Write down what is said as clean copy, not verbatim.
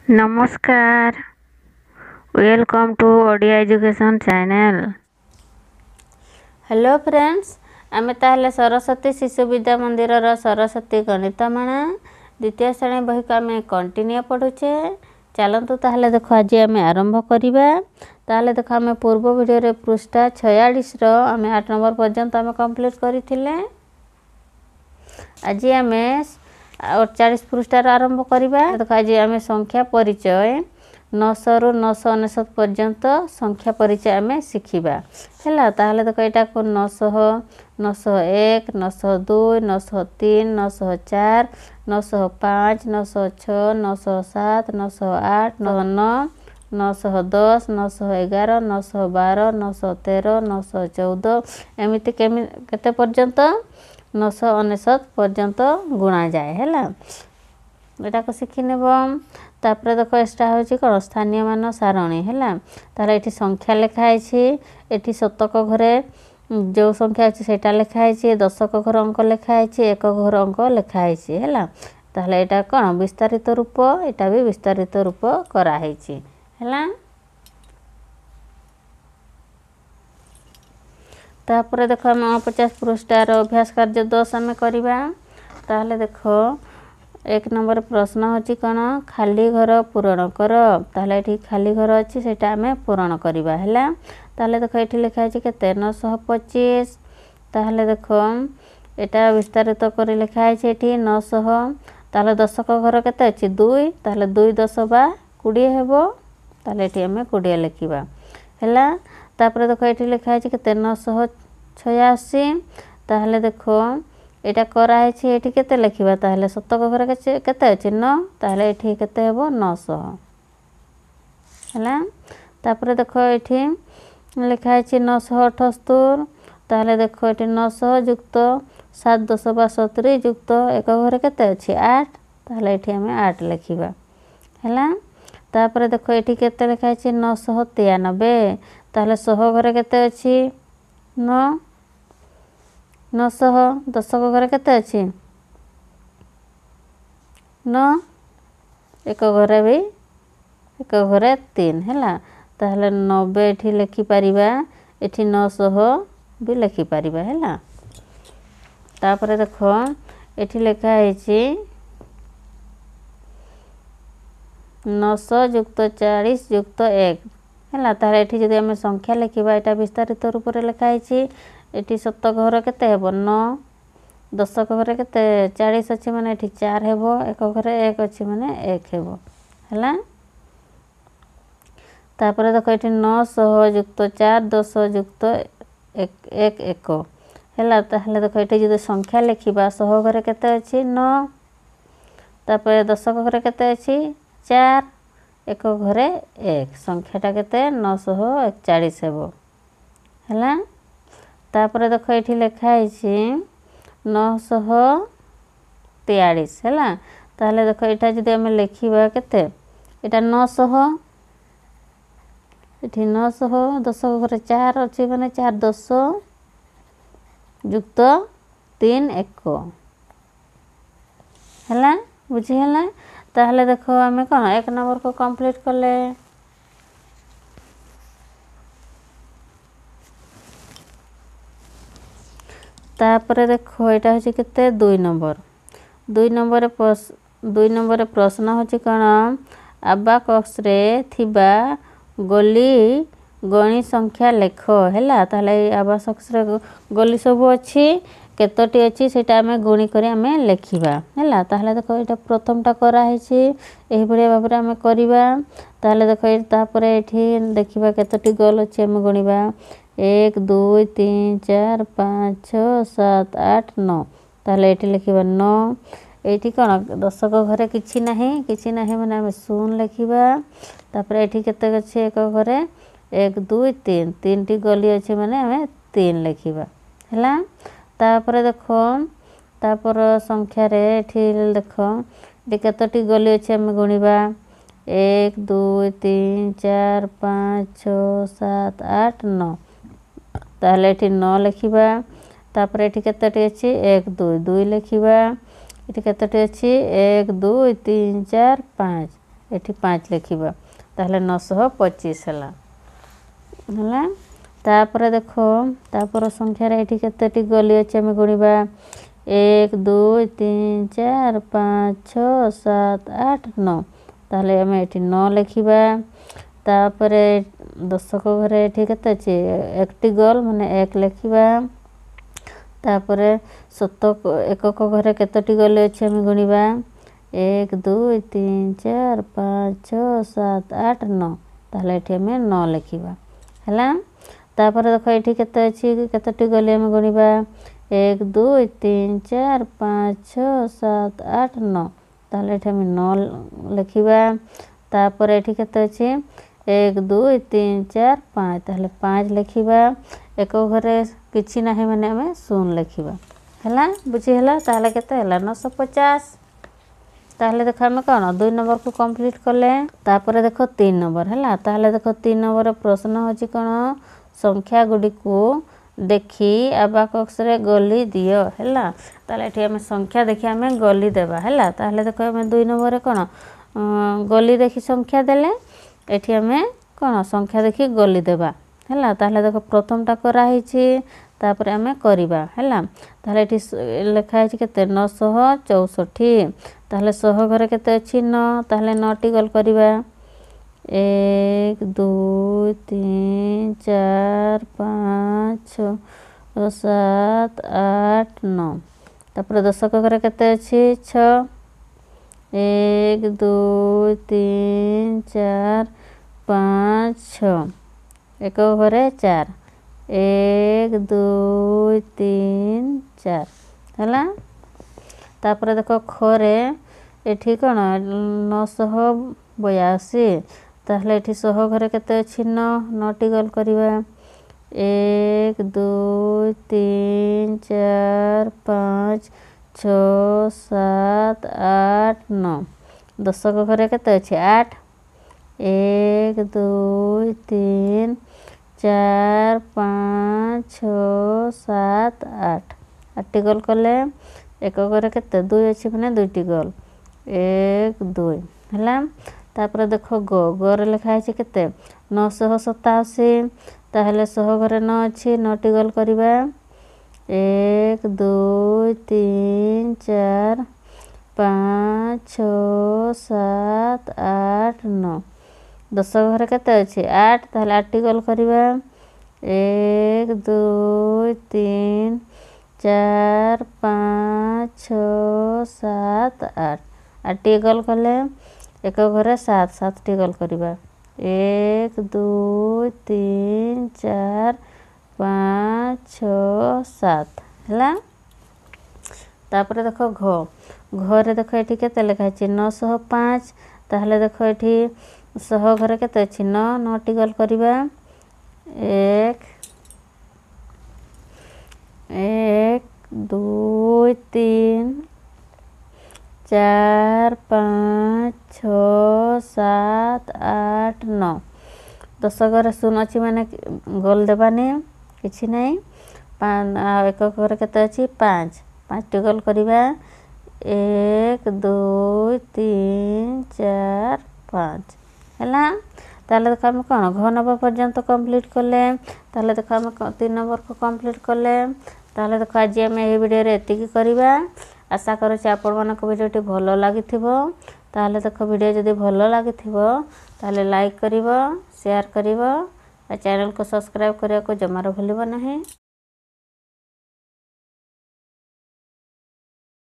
नमस्कार, welcome to Odia education channel. Hello friends, आमे ताहले सरस्वती शिशु विद्या मंदिर सरस्वती गणित माणा द्वितीय श्रेणी बही को आम कंटिन्यू पढ़ुचे। चलतु ताहले देखो आज आम आरंभ करिबा। ताहले देखो आम पूर्व वीडियो रे पृष्ठा 46 रो आम 8 नंबर पर्यंत आम कंप्लीट करथिले। आज आम 48 पृष्ठार आरंभ करिबा। देखो आज आम संख्या परिचय 900 रु 999 पर्यंत संख्या परिचय आम शिखिबा हैला। ताहले देखो एटा को 900 901 902 903 904 905 906 907 908 909 910 911 912 913 914 एमिति केते पर्यंत 999 पर्यंत गुणा जाए हैला। एटा को शिखि नेब। तापर देखो एटा होची कोन स्थानीय मान सारणी हैला। ताले एठी संख्या लिखा आइछि, एठी शतक घरे जो संख्या अछि सेटा लिखा आइछि, दशक घर अंक लिखा आइछि, एक घर अंक लिखा आइछि हैला। ताले एटा कोन विस्तारित रूप, एटा भी विस्तारित रूप करा आइछि हैला। तापर देखो हम 50 पृष्ठार अभ्यास कार्य 10 आम करिबा। ताहले देखो एक नंबर प्रश्न होची कोन खाली घर पूरण कर। ताहले एठी खाली घर अछि सेटा आम पूरण करिबा हैला। ताहले देखो एठी लिखा आछि केते 925। ताहले देखो एटा विस्तारित करी लिखा आछि एठी 900। ताहले दशक घर केते अछि 2। ताहले 2 10 बा 20 हेबो। ताहले एठी आम 20 लिखिबा हैला। तापर देखो एठी लिखा आछि केते 986। ताहले देखो एटा करा आछि एठी केते लिखिबा। ताहले शतक घर केते अछि 9। ताहले एठी केते हेबो 900 हैला। तापर देखो एठी लिखा आछि 978। ताहले देखो एठी 900 युक्त 7 10 72 युक्त एक घर केते अछि 8। ताहले एठी हम 8 लिखिबा हैला। तापर देखो एठी केते लिखा आछि 993। ताहले 100 घर केते अछि 9। 900 दशक घर केते अछि 9। एक घरे भी एक घरे 3 हैला। ताहले 90 एठी लिखि परिबा, एठी 900 भी लिखि परिबा हैला। तापर देखो एठी लिखा आइछि 900 युक्त 40 युक्त 1 हैला। ताहले एठी जदि हम संख्या लिखिबा एटा विस्तारित रूप रे लिखा आइछि। एठी शतक घर केते हेबो 9। दशक घर केते 40 अछि माने एठी 4 हेबो। एक घरे 1 अछि माने 1 हेबो हैला। तापर देखो एठी 900 युक्त 4 10 युक्त 1 1 हैला। ताहले देखो एठी जदि संख्या लिखिबा 100 घरे केते अछि 9। तापर दशक घर केते अछि 4। एक घरे 1 संख्याटा केते 941 हेबो हैला। तापर देखो एठी लिखा आइछि 943 हैला। ताहले देखो एटा जदि हम लिखिबा केते एटा 900 एठी 900 दशक घरे 4 अछि माने 4 10 युक्त 3 1 हैला। बुझी हैला। ताहले देखो आमे कोन एक नंबर को कंप्लीट करले। तापर देखो एटा होची केते 2 नंबर। 2 नंबर प्रश्न होची कोन अबाकस रे थिबा गोली गणी संख्या लेख हैला। ताहले अबाकस रे गोली सब अछि केतोटी अछि सेटा हमें गुणी करे हमें लिखिबा हैला। ताहले देखो एटा प्रथमटा करा हैछि एही बढिया भाबरे हमें करिबा। ताहले देखो ए तापर एठी देखिबा केतोटी गोल अछि हमें गणिबा 1 2 3 4 5 6 7 8 9। ताहले एठी लिखिबा 9। एठी कोन दशक घरे किछि नाही माने हमें 0 लिखिबा। तापर एठी केते अछि एक घरे 1 2 3 3 टी गोली अछि माने हमें 3 लिखिबा हैला। तापर देखो तापर संख्या रे एठी देखो एठी केतोटी गोली अछि हमें गणिबा 1 2 3 4 5 6 7 8 9। ताहले एठी 9 लिखिबा। तापर एठी केतोटी अछि 1 2 2 लिखिबा। एठी केतोटी अछि 1 2 3 4 5 एठी 5 लिखिबा ताहले 925 हला तापर देखो तापर संख्या रे एठी केतेटी गली अछि हम गुणिबा 1 2 3 4 5 6 7 8 9 ताहले हम एठी 9 लिखिबा तापर दशक घरे एठी केते अछि एकटी गल माने 1 लिखिबा तापर शतक एकक घरे केतेटी गली अछि हम गुणिबा 1 2 3 4 5 6 7 8 9 ताहले एठी हम 9 लिखिबा हला तापर देखो एठी केते अछि केतेटी गली हम गुणिबा 1 2 3 4 5 6 7 8 9 ताहले एठी हम 9 लिखिबा तापर एठी केते अछि 1 2 3 4 5 ताहले 5 लिखिबा एक घरे किछि नाही माने हम 0 लिखिबा हला बुझी हला ताहले केते हला 950 ताहले देखो हम कोन 2 नंबर को कंप्लीट करले तापर देखो 3 नंबर हला ताहले देखो 3 नंबर प्रश्न होची कोन संख्या गुडी को देखी अबाकस रे गली दियो हला ताहले एठी हम संख्या देखि हम गली देबा हला ताहले देखो हम 2 नंबर कोन गली देखि संख्या देले एठी हम कोन संख्या देखि गली देबा हला ताहले देखो प्रथमटा करा हिची तापर हम करिबा हला ताहले एठी लिखा हिची केते 964 ताहले 100 घरे केते अछि 9 ताहले 9 टी गल करिबा 1 2 3 4 5 6 7 8 9 तापर दशक घरे केते अछि 6 1 2 3 4 5 6 एक घरे 4 1 2 3 4 हला तापर देखो खरे एठी कोन 982 ताहले एठी 100 घरे केते अछि 9 9 टी गल करिबा 1 2 3 4 5 6 7 8 9 दशक घरे केते अछि 8 1 2 3 4 5 6 7 8 8 टी गल कले एक घरे केते 2 अछि माने 2 टी गल 1 2 हला तापर देखो ग रे लिखा है केते 987 ताहले 100 घरे 9 अछि 9 टी गल करिबा 1 2 3 4 5 6 7 8 9 दशक घरे केते अछि 8 ताहले 8 टी गल करिबा 1 2 3 4 5 6 7 8 8 टी गल कले एक घरे 7 7 टी गल करिबा 1 2 3 4 5 6 7 हला तापर देखो घरे देखो एठी केते लिखा अछि 905 ताहले देखो एठी 100 घरे केते अछि 9 9 टी गल करिबा 1 2 3 4 5 6 7 8 9 दशक घरे 0 अछि माने गोल देबानी किछि नै एक घरे केते अछि 5 5 टी गल करिबा 1 2 3 4 5 हला ताहले देखो हम कोन घ नंबर पर्यंत कंप्लीट करले ताहले देखो हम 3 नंबर को कंप्लीट करले ताहले देखो आज हम ए वीडियो रे एतिकी करबा आशा करू छी आपण मानक वीडियोटी भलो लागिथिबो ताहले देखो वीडियो जदी भलो लागिथिबो ताहले लाइक करिवो शेयर करिवो आ चैनल को सब्सक्राइब करिया को जमारो भूलिबो नहीं।